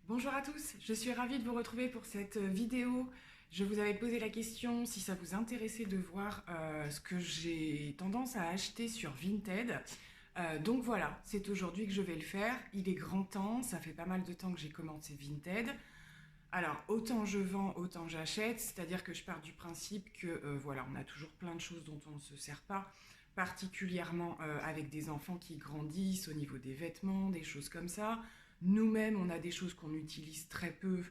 Bonjour à tous, je suis ravie de vous retrouver pour cette vidéo. Je vous avais posé la question si ça vous intéressait de voir ce que j'ai tendance à acheter sur Vinted. Donc voilà, c'est aujourd'hui que je vais le faire. Il est grand temps, ça fait pas mal de temps que j'ai commencé Vinted. Alors, autant je vends, autant j'achète, c'est-à-dire que je pars du principe que voilà, on a toujours plein de choses dont on ne se sert pas, particulièrement avec des enfants qui grandissent au niveau des vêtements, des choses comme ça. Nous-mêmes, on a des choses qu'on utilise très peu,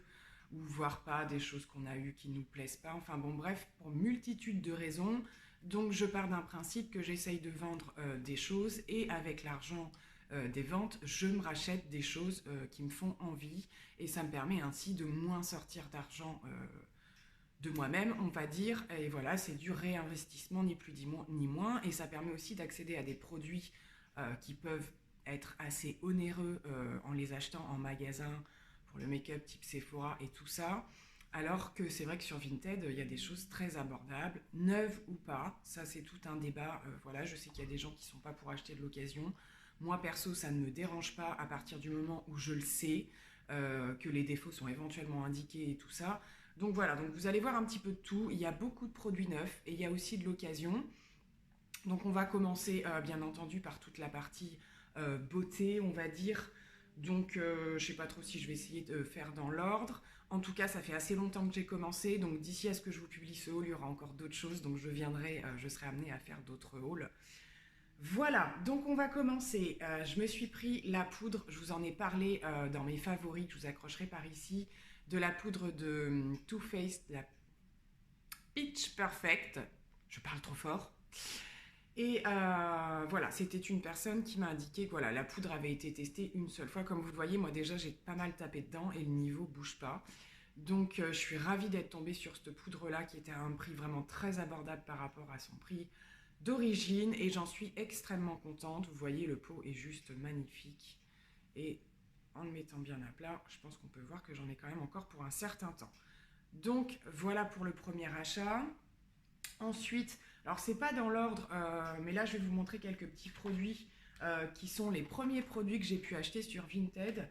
ou voire pas, des choses qu'on a eues qui ne nous plaisent pas. Enfin bon, bref, pour multitude de raisons. Donc, je pars d'un principe que j'essaye de vendre des choses et avec l'argent des ventes, je me rachète des choses qui me font envie et ça me permet ainsi de moins sortir d'argent de moi-même, on va dire. Et voilà, c'est du réinvestissement, ni plus ni moins. Et ça permet aussi d'accéder à des produits qui peuvent être assez onéreux en les achetant en magasin pour le make-up type Sephora et tout ça. Alors que c'est vrai que sur Vinted, il y a des choses très abordables, neuves ou pas. Ça, c'est tout un débat. Voilà, je sais qu'il y a des gens qui ne sont pas pour acheter de l'occasion. Moi, perso, ça ne me dérange pas à partir du moment où je le sais, que les défauts sont éventuellement indiqués et tout ça. Donc voilà, donc vous allez voir un petit peu de tout. Il y a beaucoup de produits neufs et il y a aussi de l'occasion. Donc on va commencer bien entendu par toute la partie beauté, on va dire. Donc je ne sais pas trop si je vais essayer de faire dans l'ordre. En tout cas, ça fait assez longtemps que j'ai commencé. Donc d'ici à ce que je vous publie ce haul, il y aura encore d'autres choses. Donc je serai amenée à faire d'autres hauls. Voilà, donc on va commencer. Je me suis pris la poudre, je vous en ai parlé dans mes favoris, que je vous accrocherai par ici, de la poudre de Too Faced, la Pitch Perfect. Je parle trop fort. Et voilà, c'était une personne qui m'a indiqué que voilà, la poudre avait été testée une seule fois. Comme vous le voyez, moi déjà j'ai pas mal tapé dedans et le niveau bouge pas. Donc je suis ravie d'être tombée sur cette poudre-là qui était à un prix vraiment très abordable par rapport à son prix d'origine et j'en suis extrêmement contente. Vous voyez, le pot est juste magnifique et en le mettant bien à plat, je pense qu'on peut voir que j'en ai quand même encore pour un certain temps. Donc voilà pour le premier achat. Ensuite, alors c'est pas dans l'ordre, mais là je vais vous montrer quelques petits produits qui sont les premiers produits que j'ai pu acheter sur Vinted.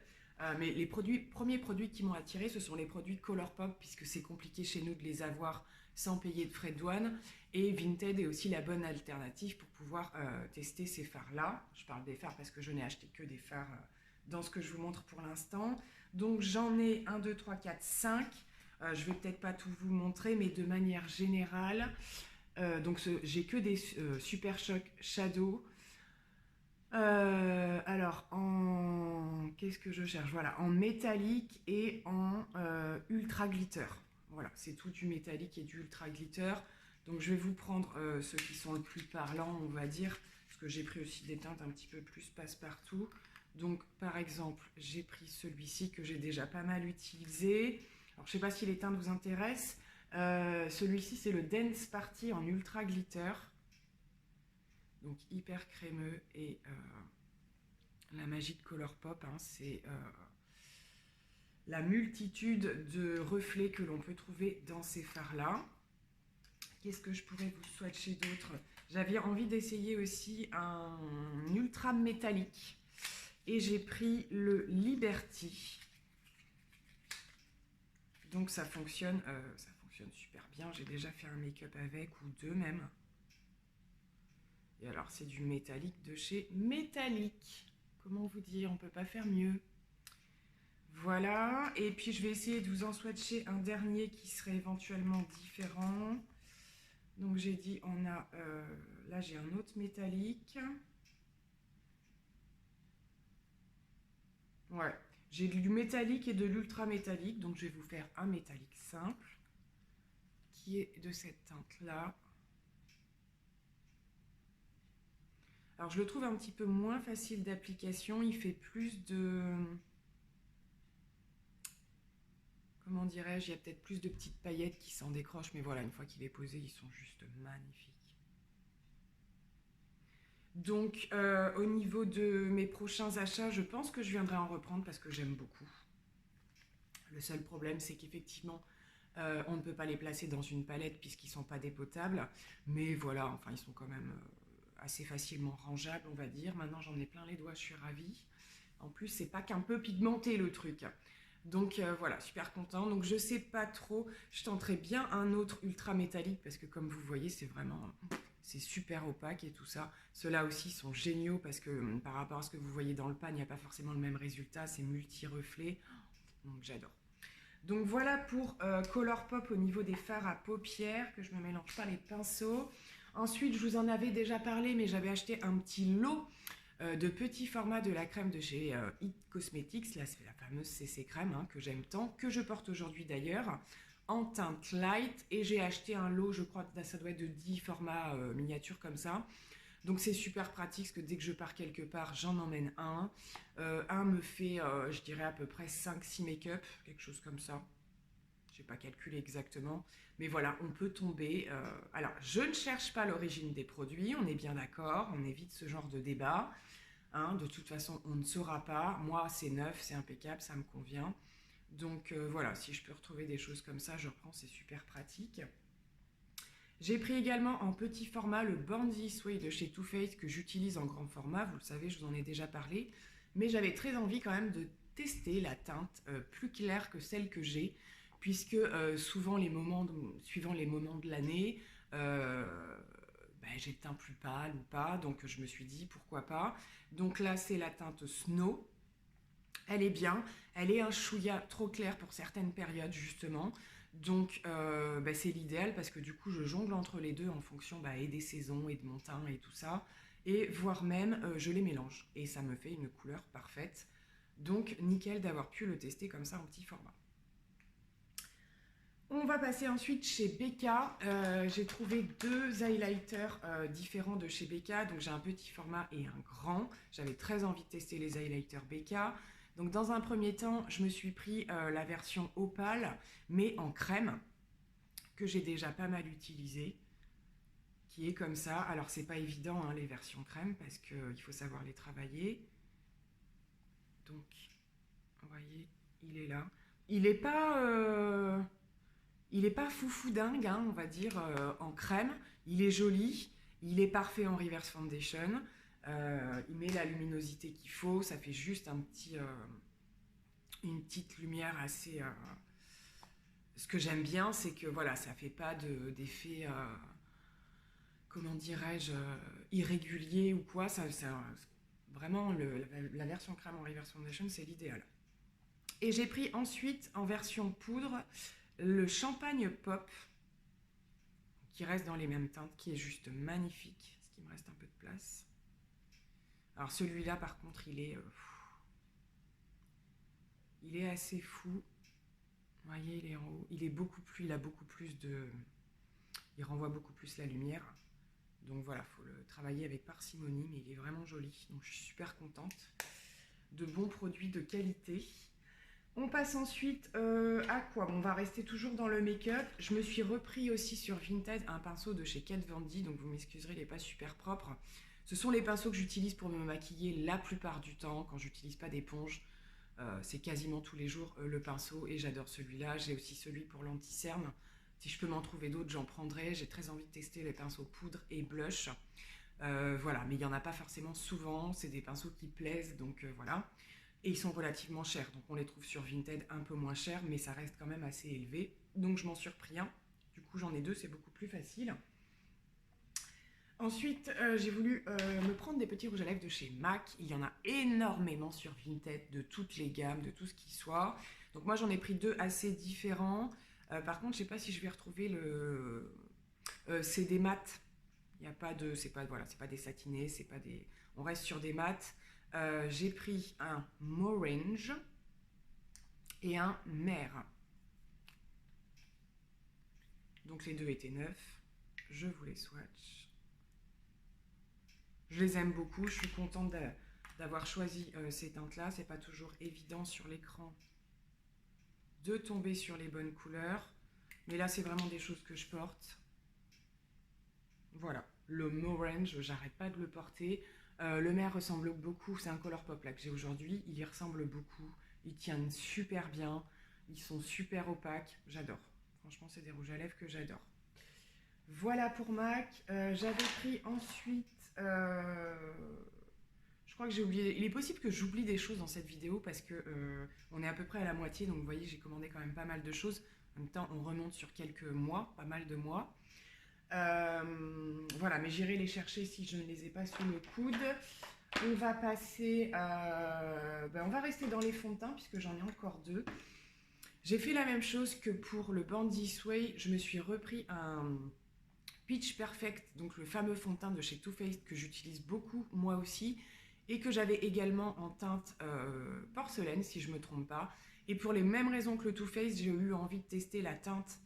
Mais les premiers produits qui m'ont attiré, ce sont les produits Colourpop, puisque c'est compliqué chez nous de les avoir sans payer de frais de douane. Et Vinted est aussi la bonne alternative pour pouvoir tester ces fards-là. Je parle des fards parce que je n'ai acheté que des fards dans ce que je vous montre pour l'instant. Donc j'en ai 1, 2, 3, 4, 5. Je vais peut-être pas tout vous montrer, mais de manière générale, donc j'ai que des Super Shock Shadow. Alors, qu'est-ce que je cherche? Voilà, en métallique et en ultra glitter. Voilà, c'est tout du métallique et du ultra glitter. Donc, je vais vous prendre ceux qui sont le plus parlants, on va dire, parce que j'ai pris aussi des teintes un petit peu plus passe-partout. Donc, par exemple, j'ai pris celui-ci que j'ai déjà pas mal utilisé. Alors, je sais pas si les teintes vous intéressent. Celui-ci, c'est le Dance Party en ultra glitter. Donc hyper crémeux et la magie de Colourpop, hein, c'est la multitude de reflets que l'on peut trouver dans ces fards-là. Qu'est-ce que je pourrais vous swatcher d'autre? J'avais envie d'essayer aussi un ultra métallique et j'ai pris le Liberty. Donc ça fonctionne super bien. J'ai déjà fait un make-up avec ou deux même. Et alors c'est du métallique de chez Métallique. Comment vous dire, on peut pas faire mieux. Voilà, et puis je vais essayer de vous en swatcher un dernier qui serait éventuellement différent. Donc j'ai dit, là j'ai un autre métallique. Ouais, j'ai du métallique et de l'ultra métallique, donc je vais vous faire un métallique simple qui est de cette teinte-là. Alors je le trouve un petit peu moins facile d'application, il fait plus de... Comment dirais-je, il y a peut-être plus de petites paillettes qui s'en décrochent, mais voilà, une fois qu'il est posé, ils sont juste magnifiques. Donc au niveau de mes prochains achats, je pense que je viendrai en reprendre parce que j'aime beaucoup. Le seul problème, c'est qu'effectivement, on ne peut pas les placer dans une palette puisqu'ils ne sont pas dépotables. Mais voilà, enfin, ils sont quand même assez facilement rangeables, on va dire. Maintenant, j'en ai plein les doigts, je suis ravie. En plus, c'est pas qu'un peu pigmenté le truc. Donc voilà, super content. Donc je sais pas trop, je tenterai bien un autre ultra métallique parce que comme vous voyez, c'est vraiment, c'est super opaque et tout ça. Ceux-là aussi sont géniaux parce que par rapport à ce que vous voyez dans le pan, il n'y a pas forcément le même résultat, c'est multi-reflet. Donc j'adore. Donc voilà pour Colourpop au niveau des fards à paupières, que je ne me mélange pas les pinceaux. Ensuite, je vous en avais déjà parlé, mais j'avais acheté un petit lot de petits formats de la crème de chez It Cosmetics. Là, c'est la fameuse CC crème hein, que j'aime tant, que je porte aujourd'hui d'ailleurs, en teinte light. Et j'ai acheté un lot, je crois, ça doit être de 10 formats miniatures comme ça. Donc c'est super pratique parce que dès que je pars quelque part, j'en emmène un. Un me fait, je dirais, à peu près 5-6 make-up, quelque chose comme ça. Je n'ai pas calculé exactement. Mais voilà, on peut tomber. Alors, je ne cherche pas l'origine des produits, on est bien d'accord, on évite ce genre de débat. Hein, de toute façon, on ne saura pas. Moi, c'est neuf, c'est impeccable, ça me convient. Donc voilà, si je peux retrouver des choses comme ça, je reprends, c'est super pratique. J'ai pris également en petit format le Born This Way de chez Too Faced que j'utilise en grand format, vous le savez, je vous en ai déjà parlé, mais j'avais très envie quand même de tester la teinte plus claire que celle que j'ai, puisque souvent suivant les moments de l'année, j'ai le teint plus pâle ou pas, donc je me suis dit pourquoi pas. Donc là c'est la teinte Snow, elle est bien, elle est un chouïa trop claire pour certaines périodes justement. Donc c'est l'idéal parce que du coup je jongle entre les deux en fonction et des saisons et de mon teint et tout ça. Et voire même je les mélange et ça me fait une couleur parfaite. Donc nickel d'avoir pu le tester comme ça en petit format. On va passer ensuite chez Becca. J'ai trouvé deux highlighters différents de chez Becca. Donc j'ai un petit format et un grand. J'avais très envie de tester les highlighters Becca. Donc dans un premier temps, je me suis pris la version Opale, mais en crème, que j'ai déjà pas mal utilisée, qui est comme ça. Alors c'est pas évident hein, les versions crème, parce qu'il faut savoir les travailler. Donc, vous voyez, il est là. Il n'est pas... Il n'est pas foufou dingue, hein, on va dire, en crème. Il est joli, il est parfait en reverse foundation. Il met la luminosité qu'il faut, ça fait juste une petite lumière assez... Ce que j'aime bien, c'est que voilà, ça fait pas d'effet, comment dirais-je, irrégulier ou quoi. Vraiment, la version crème en reverse foundation, c'est l'idéal. Et j'ai pris ensuite, en version poudre, le Champagne Pop, qui reste dans les mêmes teintes, qui est juste magnifique. Est-ce qu'il me reste un peu de place? Alors celui-là, par contre, il est assez fou. Vous voyez, il est en haut. Il a beaucoup plus de... Il renvoie beaucoup plus la lumière. Donc voilà, il faut le travailler avec parcimonie, mais il est vraiment joli. Donc je suis super contente. De bons produits de qualité. On passe ensuite à quoi? Bon, on va rester toujours dans le make-up. Je me suis repris aussi sur Vinted un pinceau de chez Kat Von D, donc vous m'excuserez, il n'est pas super propre. Ce sont les pinceaux que j'utilise pour me maquiller la plupart du temps, quand j'utilise pas d'éponge. C'est quasiment tous les jours le pinceau et j'adore celui-là. J'ai aussi celui pour l'anti-cerne. Si je peux m'en trouver d'autres, j'en prendrai. J'ai très envie de tester les pinceaux poudre et blush. Voilà, mais il n'y en a pas forcément souvent. C'est des pinceaux qui plaisent, donc voilà. Et ils sont relativement chers, donc on les trouve sur Vinted un peu moins chers, mais ça reste quand même assez élevé. Donc je m'en suis repris un. Du coup, j'en ai deux, c'est beaucoup plus facile. Ensuite, j'ai voulu me prendre des petits rouges à lèvres de chez MAC. Il y en a énormément sur Vinted, de toutes les gammes, de tout ce qui soit. Donc moi, j'en ai pris deux assez différents. Par contre, je ne sais pas si je vais retrouver le... c'est des mats. Il n'y a pas de... C'est pas des satinés, c'est pas des... On reste sur des mats. J'ai pris un Morange et un Mer. Donc les deux étaient neufs. Je vous les swatch. Je les aime beaucoup. Je suis contente d'avoir choisi ces teintes-là. C'est pas toujours évident sur l'écran de tomber sur les bonnes couleurs. Mais là, c'est vraiment des choses que je porte. Voilà. Le Morange, j'arrête pas de le porter. Le Mer ressemble beaucoup, c'est un Colourpop là que j'ai aujourd'hui, il y ressemble beaucoup, ils tiennent super bien, ils sont super opaques, j'adore. Franchement, c'est des rouges à lèvres que j'adore. Voilà pour MAC. J'avais pris ensuite, je crois que j'ai oublié. Il est possible que j'oublie des choses dans cette vidéo parce que on est à peu près à la moitié. Donc vous voyez, j'ai commandé quand même pas mal de choses. En même temps, on remonte sur quelques mois, pas mal de mois. Voilà, mais j'irai les chercher si je ne les ai pas sous le coude. On va passer, on va rester dans les fonds de teint puisque j'en ai encore deux. J'ai fait la même chose que pour le Bandit Sway. Je me suis repris un Pitch Perfect, donc le fameux fond de teint de chez Too Faced que j'utilise beaucoup moi aussi et que j'avais également en teinte porcelaine si je ne me trompe pas. Et pour les mêmes raisons que le Too Faced, j'ai eu envie de tester la teinte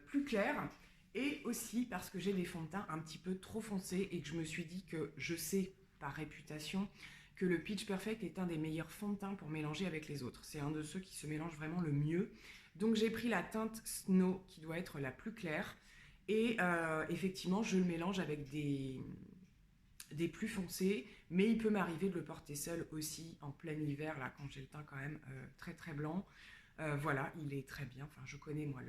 plus claire et aussi parce que j'ai des fonds de teint un petit peu trop foncés et que je me suis dit que je sais par réputation que le Pitch Perfect est un des meilleurs fonds de teint pour mélanger avec les autres. C'est un de ceux qui se mélange vraiment le mieux. Donc j'ai pris la teinte Snow qui doit être la plus claire. Et effectivement, je le mélange avec des plus foncés, mais il peut m'arriver de le porter seul aussi en plein hiver, là, quand j'ai le teint quand même très très blanc. Voilà, il est très bien. Enfin, je connais moi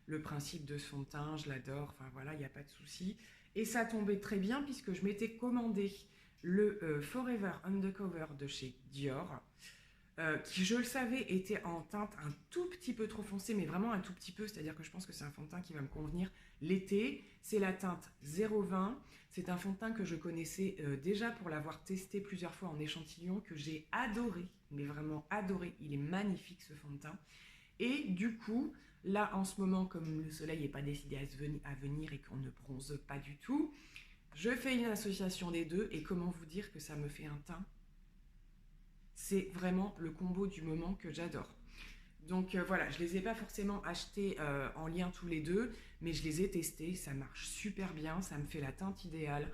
le principe de ce fond de teint, je l'adore. Enfin voilà, il n'y a pas de souci. Et ça tombait très bien puisque je m'étais commandé le Forever Undercover de chez Dior. Qui, je le savais, était en teinte un tout petit peu trop foncée, mais vraiment un tout petit peu, c'est-à-dire que je pense que c'est un fond de teint qui va me convenir l'été. C'est la teinte 020, c'est un fond de teint que je connaissais déjà pour l'avoir testé plusieurs fois en échantillon, que j'ai adoré, mais vraiment adoré, il est magnifique ce fond de teint. Et du coup, là en ce moment, comme le soleil n'est pas décidé à venir et qu'on ne bronze pas du tout, je fais une association des deux, et comment vous dire que ça me fait un teint. C'est vraiment le combo du moment que j'adore. Donc voilà, je ne les ai pas forcément achetés en lien tous les deux, mais je les ai testés, ça marche super bien, ça me fait la teinte idéale.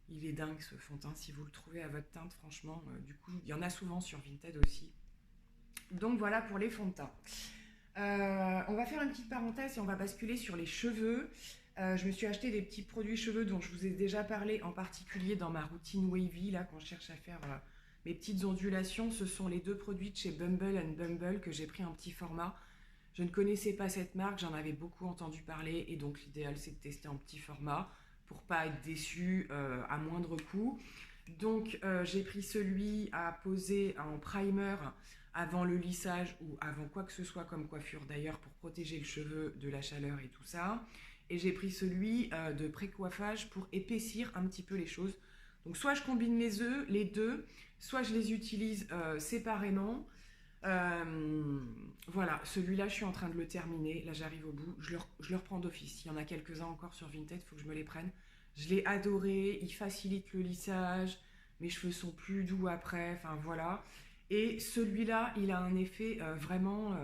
Il est dingue ce fond de teint, si vous le trouvez à votre teinte, franchement, du coup, il y en a souvent sur Vinted aussi. Donc voilà pour les fonds de teint. On va faire une petite parenthèse et on va basculer sur les cheveux. Je me suis acheté des petits produits cheveux dont je vous ai déjà parlé, en particulier dans ma routine wavy, là, quand je cherche à faire... mes petites ondulations, ce sont les deux produits de chez Bumble & Bumble que j'ai pris en petit format. Je ne connaissais pas cette marque, j'en avais beaucoup entendu parler et donc l'idéal c'est de tester en petit format pour pas être déçu à moindre coût. Donc j'ai pris celui à poser en primer avant le lissage ou avant quoi que ce soit comme coiffure d'ailleurs pour protéger le cheveu de la chaleur et tout ça. Et j'ai pris celui de pré-coiffage pour épaissir un petit peu les choses. Donc soit je combine les deux, soit je les utilise séparément. Voilà, celui-là, je suis en train de le terminer. Là, j'arrive au bout. Je le reprends d'office. Il y en a quelques-uns encore sur Vinted, il faut que je me les prenne. Je l'ai adoré, il facilite le lissage. Mes cheveux sont plus doux après, enfin voilà. Et celui-là, il a un effet vraiment...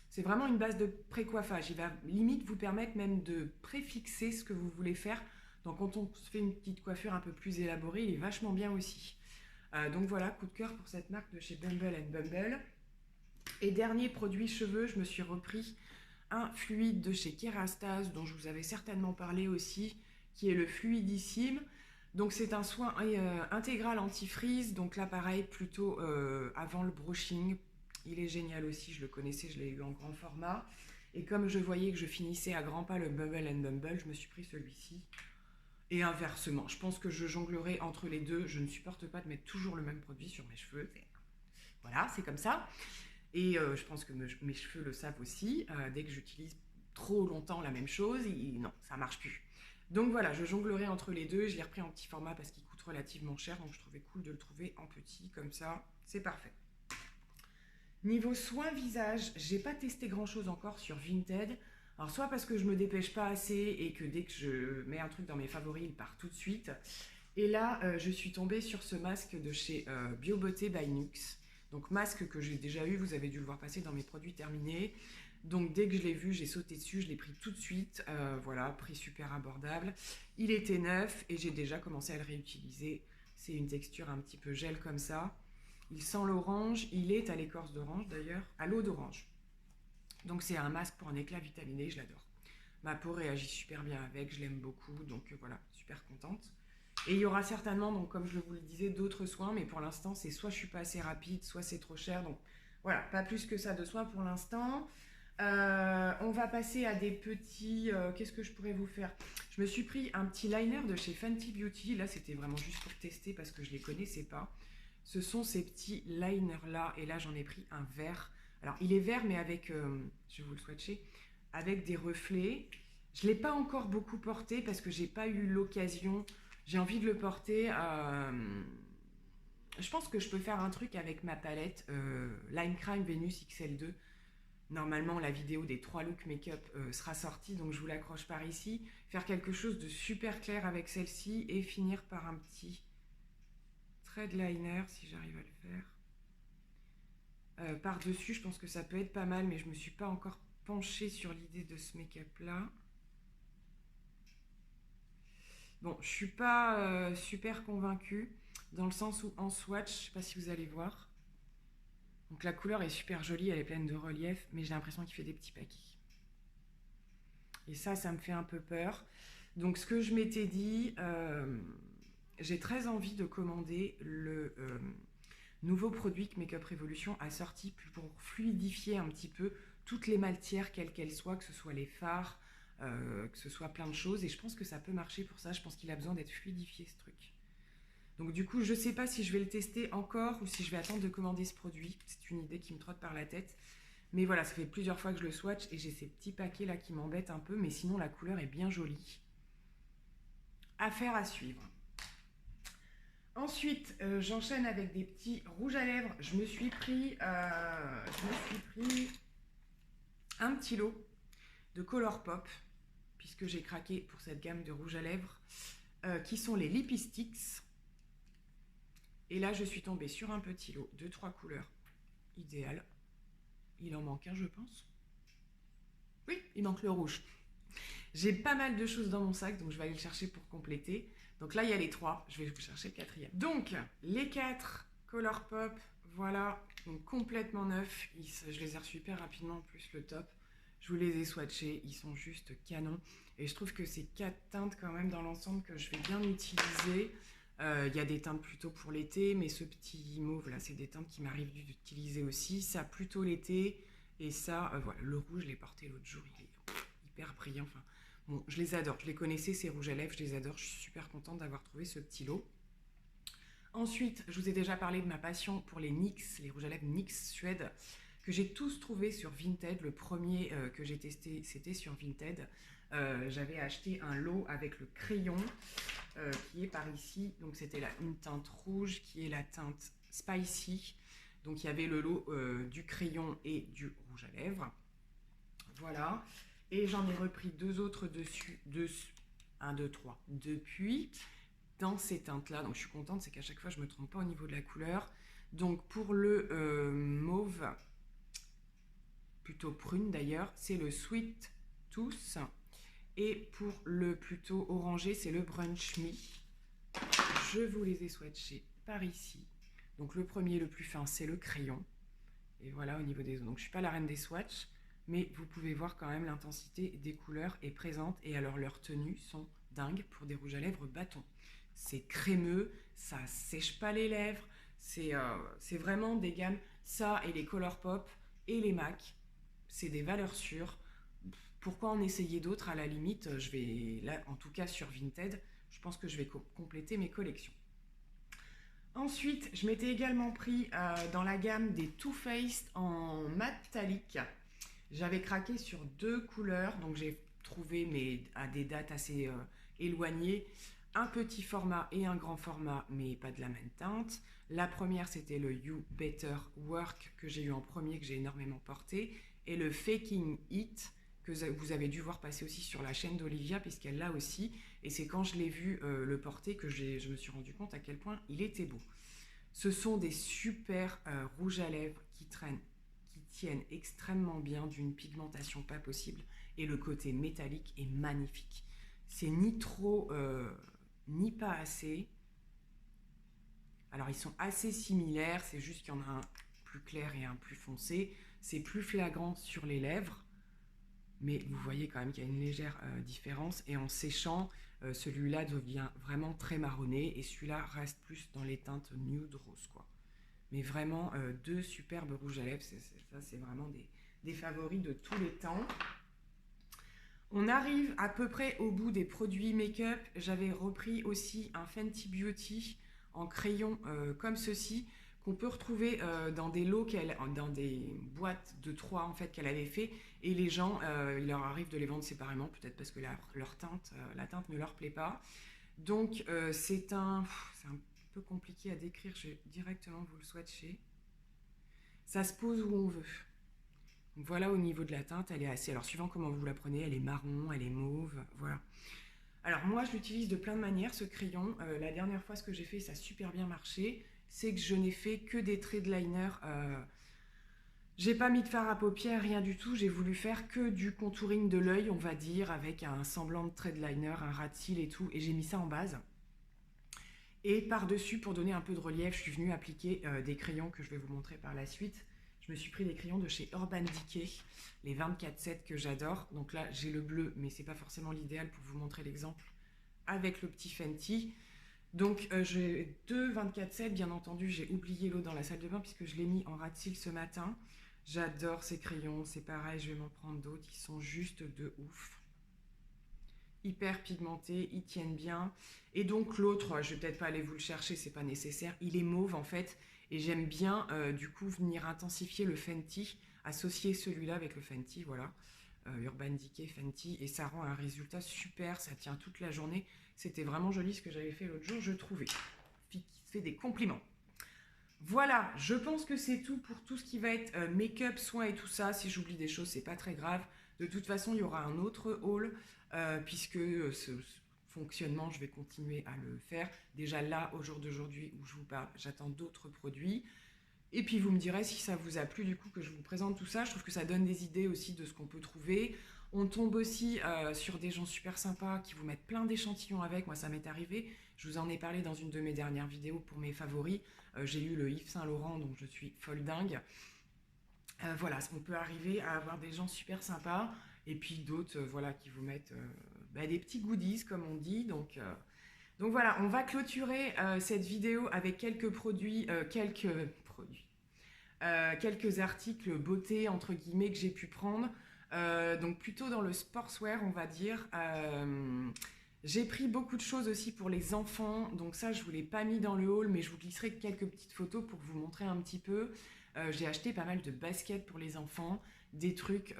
c'est vraiment une base de pré-coiffage. Il va limite vous permettre même de préfixer ce que vous voulez faire. Donc quand on se fait une petite coiffure un peu plus élaborée, il est vachement bien aussi. Donc voilà, coup de cœur pour cette marque de chez Bumble & Bumble. Et dernier produit cheveux, je me suis repris un fluide de chez Kerastase, dont je vous avais certainement parlé aussi, qui est le Fluidissime. Donc c'est un soin intégral anti-frizz, donc là pareil, plutôt avant le brushing. Il est génial aussi, je le connaissais, je l'ai eu en grand format. Et comme je voyais que je finissais à grands pas le Bumble & Bumble, je me suis pris celui-ci. Et inversement, je pense que je jonglerai entre les deux. Je ne supporte pas de mettre toujours le même produit sur mes cheveux. Voilà, c'est comme ça. Et je pense que mes cheveux le savent aussi. Dès que j'utilise trop longtemps la même chose, non, ça marche plus. Donc voilà, je jonglerai entre les deux. Je l'ai repris en petit format parce qu'il coûte relativement cher. Donc je trouvais cool de le trouver en petit, comme ça, c'est parfait. Niveau soins visage, j'ai pas testé grand chose encore sur Vinted. Alors soit parce que je me dépêche pas assez et que dès que je mets un truc dans mes favoris, il part tout de suite. Et là, je suis tombée sur ce masque de chez BioBeauté by Nuxe. Donc masque que j'ai déjà eu, vous avez dû le voir passer dans mes produits terminés. Donc dès que je l'ai vu, j'ai sauté dessus, je l'ai pris tout de suite. Voilà, prix super abordable. Il était neuf et j'ai déjà commencé à le réutiliser. C'est une texture un petit peu gel comme ça. Il sent l'orange, il est à l'écorce d'orange d'ailleurs, à l'eau d'orange. Donc c'est un masque pour un éclat vitaminé, je l'adore. Ma peau réagit super bien avec, je l'aime beaucoup, donc voilà, super contente. Et il y aura certainement, donc comme je vous le disais, d'autres soins, mais pour l'instant, c'est soit je suis pas assez rapide, soit c'est trop cher. Donc voilà, pas plus que ça de soins pour l'instant. On va passer à des petits... qu'est-ce que je pourrais vous faire? Je me suis pris un petit liner de chez Fenty Beauty. Là, c'était vraiment juste pour tester parce que je ne les connaissais pas. Ce sont ces petits liners-là. Et là, j'en ai pris un vert. Alors, il est vert, mais avec... je vais vous le swatcher. Avec des reflets. Je ne l'ai pas encore beaucoup porté parce que j'ai pas eu l'occasion. J'ai envie de le porter. Je pense que je peux faire un truc avec ma palette Line Crime Venus XL2. Normalement, la vidéo des 3 looks make-up sera sortie, donc je vous l'accroche par ici. Faire quelque chose de super clair avec celle-ci et finir par un petit trait de liner, si j'arrive à le faire. Par-dessus, je pense que ça peut être pas mal, mais je ne me suis pas encore penchée sur l'idée de ce make-up-là. Bon, je ne suis pas super convaincue, dans le sens où en swatch, je ne sais pas si vous allez voir. Donc la couleur est super jolie, elle est pleine de relief, mais j'ai l'impression qu'il fait des petits paquets. Et ça me fait un peu peur. Donc ce que je m'étais dit, j'ai très envie de commander le nouveau produit que Makeup Revolution a sorti pour fluidifier un petit peu toutes les matières, quelles qu'elles soient, que ce soit les fards, que ce soit plein de choses. Et je pense que ça peut marcher pour ça. Je pense qu'il a besoin d'être fluidifié, ce truc. Donc du coup, je ne sais pas si je vais le tester encore ou si je vais attendre de commander ce produit. C'est une idée qui me trotte par la tête. Mais voilà, ça fait plusieurs fois que je le swatch et j'ai ces petits paquets là qui m'embêtent un peu. Mais sinon, la couleur est bien jolie. Affaire à suivre. Ensuite, j'enchaîne avec des petits rouges à lèvres. Je me suis pris un petit lot de Colourpop, puisque j'ai craqué pour cette gamme de rouges à lèvres, qui sont les Lippy Sticks. Et là, je suis tombée sur un petit lot de 3 couleurs idéal. Il en manque un, je pense. Oui, il manque le rouge. J'ai pas mal de choses dans mon sac, donc je vais aller le chercher pour compléter. Donc là, il y a les 3. Je vais vous chercher le 4e. Donc, les 4 Colourpop, voilà. Donc, complètement neufs. Je les ai reçus hyper rapidement, en plus le top. Je vous les ai swatchés. Ils sont juste canons. Et je trouve que ces 4 teintes, quand même, dans l'ensemble, que je vais bien utiliser. Il y a des teintes plutôt pour l'été, mais ce petit mauve là, c'est des teintes qui m'arrivent d'utiliser aussi. Ça plutôt l'été, et ça, voilà, le rouge, je l'ai porté l'autre jour, il est hyper brillant. Enfin, bon, je les adore, je les connaissais ces rouges à lèvres, je les adore, je suis super contente d'avoir trouvé ce petit lot. Ensuite, je vous ai déjà parlé de ma passion pour les NYX, les rouges à lèvres NYX Suède, que j'ai tous trouvés sur Vinted. Le premier que j'ai testé, c'était sur Vinted. J'avais acheté un lot avec le crayon qui est par ici. Donc c'était là une teinte rouge qui est la teinte Spicy. Donc il y avait le lot du crayon et du rouge à lèvres. Voilà. Et j'en ai repris 2 autres dessus. 1, 2, 3. Depuis, dans ces teintes-là. Donc je suis contente, c'est qu'à chaque fois je ne me trompe pas au niveau de la couleur. Donc pour le mauve, plutôt prune d'ailleurs, c'est le Sweet Tooth. Et pour le plutôt orangé, c'est le Brunch Me. Je vous les ai swatchés par ici. Donc le premier, le plus fin, c'est le crayon. Et voilà au niveau des zones. Donc je ne suis pas la reine des swatchs, mais vous pouvez voir quand même l'intensité des couleurs est présente. Et alors leurs tenues sont dingues pour des rouges à lèvres bâtons. C'est crémeux, ça sèche pas les lèvres. C'est vraiment des gammes. Ça et les Colourpop et les MAC, c'est des valeurs sûres. Pourquoi en essayer d'autres? À la limite, je vais, là, en tout cas sur Vinted, je pense que je vais compléter mes collections. Ensuite, je m'étais également pris dans la gamme des Too Faced en métallique. J'avais craqué sur 2 couleurs, donc j'ai trouvé, mais à des dates assez éloignées, un petit format et un grand format, mais pas de la même teinte. La première, c'était le You Better Work que j'ai eu en premier, que j'ai énormément porté, et le Faking It, que vous avez dû voir passer aussi sur la chaîne d'Olivia, puisqu'elle l'a aussi. Et c'est quand je l'ai vu le porter que je me suis rendu compte à quel point il était beau. Ce sont des super rouges à lèvres qui tiennent extrêmement bien, d'une pigmentation pas possible. Et le côté métallique est magnifique. C'est ni trop, ni pas assez. Alors ils sont assez similaires, c'est juste qu'il y en a un plus clair et un plus foncé. C'est plus flagrant sur les lèvres. Mais vous voyez quand même qu'il y a une légère différence. Et en séchant, celui-là devient vraiment très marronné. Et celui-là reste plus dans les teintes nude rose, quoi. Mais vraiment, 2 superbes rouges à lèvres. Ça, c'est vraiment des favoris de tous les temps. On arrive à peu près au bout des produits make-up. J'avais repris aussi un Fenty Beauty en crayon comme ceci, qu'on peut retrouver dans des lots, dans des boîtes de 3 en fait qu'elle avait fait. Et les gens, il leur arrive de les vendre séparément, peut-être parce que leur teinte, la teinte ne leur plaît pas. Donc c'est un peu compliqué à décrire, je vais directement vous le swatcher. Ça se pose où on veut. Donc voilà, au niveau de la teinte, elle est assez... Alors, suivant comment vous la prenez, elle est marron, elle est mauve, voilà. Alors, moi, je l'utilise de plein de manières, ce crayon. La dernière fois, ce que j'ai fait, ça a super bien marché. C'est que je n'ai fait que des traits de liner. J'ai pas mis de fard à paupières, rien du tout. J'ai voulu faire que du contouring de l'œil, on va dire, avec un semblant de trait de liner, un ras de cils et tout. Et j'ai mis ça en base. Et par-dessus, pour donner un peu de relief, je suis venue appliquer des crayons que je vais vous montrer par la suite. Je me suis pris des crayons de chez Urban Decay, les 24-7 que j'adore. Donc là, j'ai le bleu, mais c'est pas forcément l'idéal pour vous montrer l'exemple avec le petit Fenty. Donc j'ai deux 24-7, bien entendu, j'ai oublié l'eau dans la salle de bain puisque je l'ai mis en ras de cils ce matin. J'adore ces crayons, c'est pareil, je vais m'en prendre d'autres, ils sont juste de ouf. Hyper pigmentés, ils tiennent bien. Et donc l'autre, je vais peut-être pas aller vous le chercher, c'est pas nécessaire, il est mauve en fait. Et j'aime bien du coup venir intensifier le Fenty, associer celui-là avec le Fenty, voilà. Urban Decay Fenty, et ça rend un résultat super, ça tient toute la journée. C'était vraiment joli ce que j'avais fait l'autre jour, je trouvais. Fille qui se fait des compliments. Voilà, je pense que c'est tout pour tout ce qui va être make-up, soins et tout ça. Si j'oublie des choses, c'est pas très grave. De toute façon, il y aura un autre haul, puisque ce fonctionnement, je vais continuer à le faire. Déjà là, au jour d'aujourd'hui où je vous parle, j'attends d'autres produits. Et puis vous me direz si ça vous a plu du coup que je vous présente tout ça. Je trouve que ça donne des idées aussi de ce qu'on peut trouver. On tombe aussi sur des gens super sympas qui vous mettent plein d'échantillons avec. Moi ça m'est arrivé, je vous en ai parlé dans une de mes dernières vidéos pour mes favoris. J'ai eu le Yves Saint Laurent, donc je suis folle dingue. Voilà, on peut arriver à avoir des gens super sympas. Et puis d'autres voilà, qui vous mettent des petits goodies comme on dit. Donc voilà, on va clôturer cette vidéo avec quelques produits, quelques articles beauté entre guillemets que j'ai pu prendre. Donc plutôt dans le sportswear on va dire. J'ai pris beaucoup de choses aussi pour les enfants, donc ça je ne vous l'ai pas mis dans le haul, mais je vous glisserai quelques petites photos pour vous montrer un petit peu. J'ai acheté pas mal de baskets pour les enfants, des trucs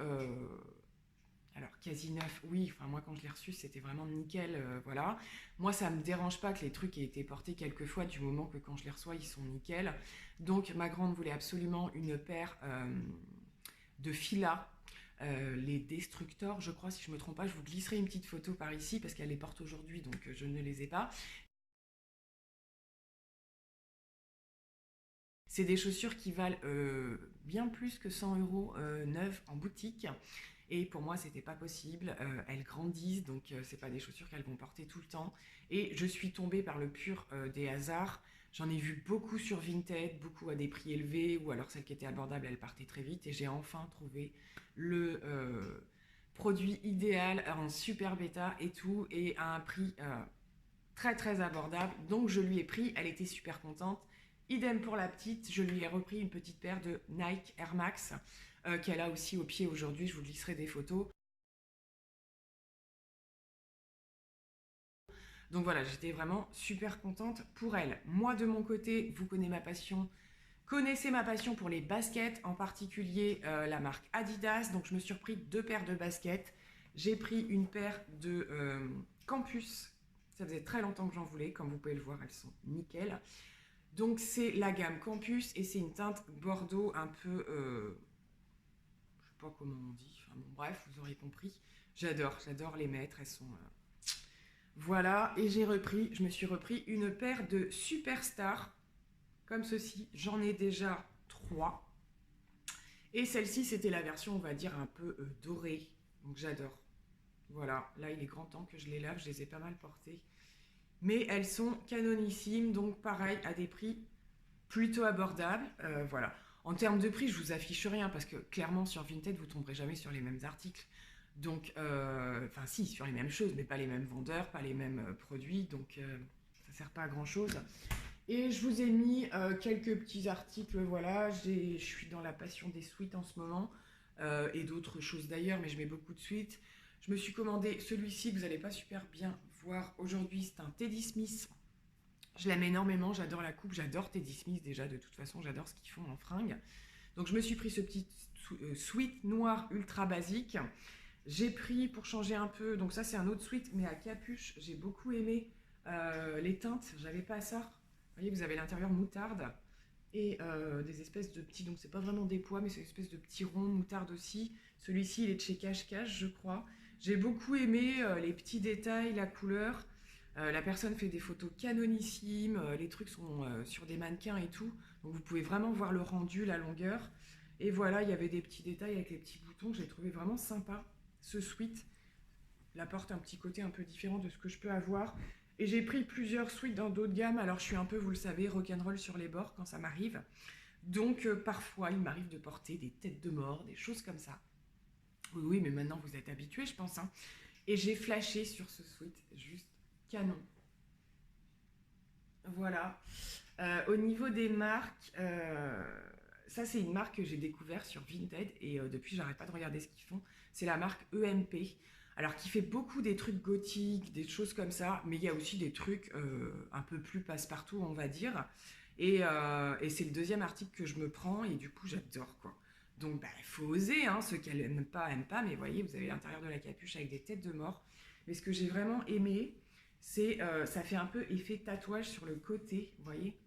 alors quasi neuf, oui, enfin moi quand je l'ai reçu c'était vraiment nickel, voilà. Moi ça me dérange pas que les trucs aient été portés quelques fois du moment que quand je les reçois ils sont nickel. Donc ma grande voulait absolument une paire de Fila, les Destructors je crois si je me trompe pas, je vous glisserai une petite photo par ici parce qu'elle les porte aujourd'hui donc je ne les ai pas. C'est des chaussures qui valent bien plus que 100 € neuves en boutique. Et pour moi, c'était pas possible. Elles grandissent, donc c'est pas des chaussures qu'elles vont porter tout le temps. Et je suis tombée par le pur des hasards. J'en ai vu beaucoup sur Vinted, beaucoup à des prix élevés, ou alors celles qui étaient abordables, elles partaient très vite. Et j'ai enfin trouvé le produit idéal en super bêta et tout, et à un prix très très abordable. Donc je lui ai pris, elle était super contente. Idem pour la petite, je lui ai repris une petite paire de Nike Air Max qu'elle a aussi au pied aujourd'hui, je vous glisserai des photos. Donc voilà, j'étais vraiment super contente pour elle. Moi de mon côté, vous connaissez ma passion pour les baskets, en particulier la marque Adidas. Donc je me suis repris deux paires de baskets. J'ai pris une paire de Campus, ça faisait très longtemps que j'en voulais, comme vous pouvez le voir, elles sont nickel. Donc c'est la gamme Campus et c'est une teinte bordeaux un peu, je sais pas comment on dit, enfin bon bref, vous aurez compris. J'adore les mettre, elles sont... Voilà, et je me suis repris une paire de Superstar, comme ceci, j'en ai déjà 3. Et celle-ci c'était la version on va dire un peu dorée, donc j'adore. Voilà, là il est grand temps que je les lave, je les ai pas mal portées. Mais elles sont canonissimes, donc pareil, à des prix plutôt abordables. Voilà. En termes de prix, je vous affiche rien parce que clairement sur Vinted, vous tomberez jamais sur les mêmes articles. Donc, enfin si, sur les mêmes choses, mais pas les mêmes vendeurs, pas les mêmes produits, donc ça sert pas à grand chose. Et je vous ai mis quelques petits articles, voilà, je suis dans la passion des sweats en ce moment. et d'autres choses d'ailleurs, mais je mets beaucoup de sweats. Je me suis commandé celui-ci que vous n'allez pas super bien voir aujourd'hui, c'est un Teddy Smith. Je l'aime énormément, j'adore la coupe, j'adore Teddy Smith déjà, de toute façon, j'adore ce qu'ils font en fringues. Donc je me suis pris ce petit sweat noir ultra basique. J'ai pris, pour changer un peu, donc ça c'est un autre sweat, mais à capuche, j'ai beaucoup aimé les teintes, j'avais pas ça. Vous voyez, vous avez l'intérieur moutarde et des espèces de petits, donc c'est pas vraiment des pois, mais c'est une espèce de petits ronds moutarde aussi. Celui-ci, il est de chez Cache Cache, je crois. J'ai beaucoup aimé les petits détails, la couleur. La personne fait des photos canonissimes, les trucs sont sur des mannequins et tout, donc vous pouvez vraiment voir le rendu, la longueur. Et voilà, il y avait des petits détails avec les petits boutons, j'ai trouvé vraiment sympa. Ce sweat l'apporte un petit côté un peu différent de ce que je peux avoir. Et j'ai pris plusieurs sweats dans d'autres gammes, alors je suis un peu, vous le savez, rock'n'roll sur les bords quand ça m'arrive. Donc parfois, il m'arrive de porter des têtes de mort, des choses comme ça. Oui, oui, mais maintenant vous êtes habitués, je pense. Hein. Et j'ai flashé sur ce sweat, juste canon. Voilà. Au niveau des marques, ça c'est une marque que j'ai découvert sur Vinted et depuis j'arrête pas de regarder ce qu'ils font. C'est la marque EMP. Alors qui fait beaucoup des trucs gothiques, des choses comme ça, mais il y a aussi des trucs un peu plus passe-partout, on va dire. Et c'est le deuxième article que je me prends et du coup j'adore quoi. Donc il faut oser, hein, ceux qui n'aiment pas, mais vous voyez, vous avez l'intérieur de la capuche avec des têtes de mort. Mais ce que j'ai vraiment aimé, c'est ça fait un peu effet tatouage sur le côté, vous voyez.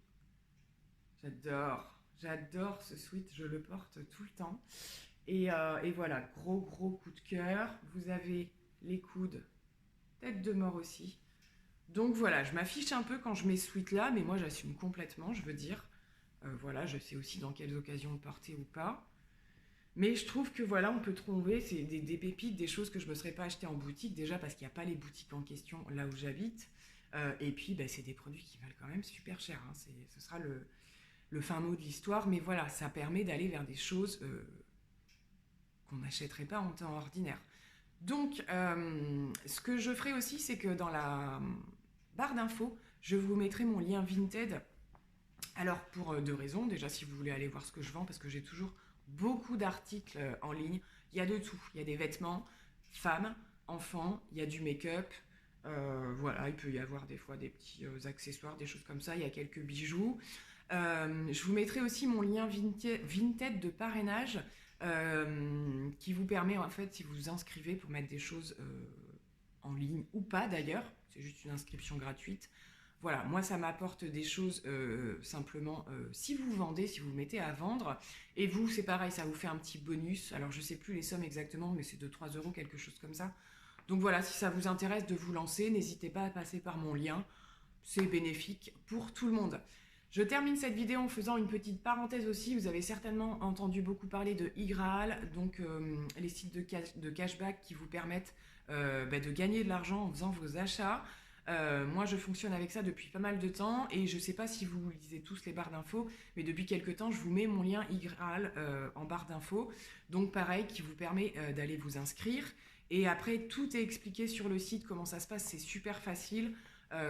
J'adore ce sweat, je le porte tout le temps. Et voilà, gros coup de cœur. Vous avez les coudes, tête de mort aussi. Donc voilà, je m'affiche un peu quand je mets ce sweat là, mais moi j'assume complètement, je veux dire. Voilà, je sais aussi dans quelles occasions le porter ou pas. Mais je trouve que voilà, on peut trouver des pépites, des choses que je ne me serais pas achetées en boutique, déjà parce qu'il n'y a pas les boutiques en question là où j'habite. Et puis, c'est des produits qui valent quand même super cher. Hein. Ce sera le fin mot de l'histoire. Mais voilà, ça permet d'aller vers des choses qu'on n'achèterait pas en temps ordinaire. Donc, ce que je ferai aussi, c'est que dans la barre d'infos, je vous mettrai mon lien Vinted. Alors, pour deux raisons. Déjà, si vous voulez aller voir ce que je vends, parce que j'ai toujours beaucoup d'articles en ligne. Il y a de tout. Il y a des vêtements, femmes, enfants, il y a du make-up. Voilà, il peut y avoir des fois des petits accessoires, des choses comme ça. Il y a quelques bijoux. Je vous mettrai aussi mon lien Vinted de parrainage qui vous permet, en fait, si vous vous inscrivez pour mettre des choses en ligne ou pas d'ailleurs, c'est juste une inscription gratuite. Voilà, moi ça m'apporte des choses simplement si vous vendez, si vous vous mettez à vendre. Et vous, c'est pareil, ça vous fait un petit bonus. Alors je sais plus les sommes exactement, mais c'est de 3 €, quelque chose comme ça. Donc voilà, si ça vous intéresse de vous lancer, n'hésitez pas à passer par mon lien. C'est bénéfique pour tout le monde. Je termine cette vidéo en faisant une petite parenthèse aussi. Vous avez certainement entendu beaucoup parler de iGraal, donc les sites de cashback qui vous permettent de gagner de l'argent en faisant vos achats. Moi je fonctionne avec ça depuis pas mal de temps et je sais pas si vous lisez tous les barres d'infos, mais depuis quelques temps je vous mets mon lien iGraal en barre d'infos, donc pareil qui vous permet d'aller vous inscrire et après tout est expliqué sur le site, comment ça se passe, c'est super facile.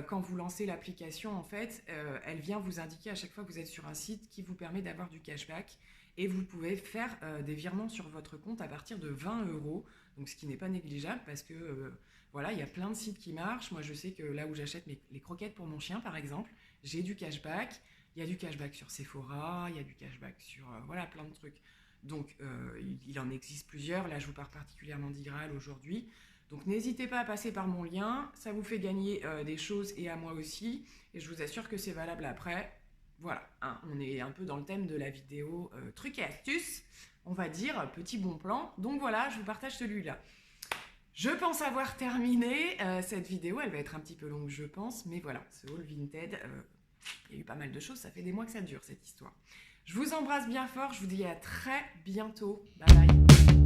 Quand vous lancez l'application en fait, elle vient vous indiquer à chaque fois que vous êtes sur un site qui vous permet d'avoir du cashback et vous pouvez faire des virements sur votre compte à partir de 20 €, donc ce qui n'est pas négligeable parce que voilà, il y a plein de sites qui marchent. Moi, je sais que là où j'achète les croquettes pour mon chien, par exemple, j'ai du cashback. Il y a du cashback sur Sephora, il y a du cashback sur voilà, plein de trucs. Donc, il en existe plusieurs. Là, je vous parle particulièrement d'iGraal aujourd'hui. Donc, n'hésitez pas à passer par mon lien. Ça vous fait gagner des choses et à moi aussi. Et je vous assure que c'est valable après. Voilà, hein, on est un peu dans le thème de la vidéo trucs et astuces. On va dire petit bon plan. Donc, voilà, je vous partage celui-là. Je pense avoir terminé cette vidéo, elle va être un petit peu longue je pense, mais voilà, ce haul Vinted, il y a eu pas mal de choses, ça fait des mois que ça dure cette histoire. Je vous embrasse bien fort, je vous dis à très bientôt, bye bye.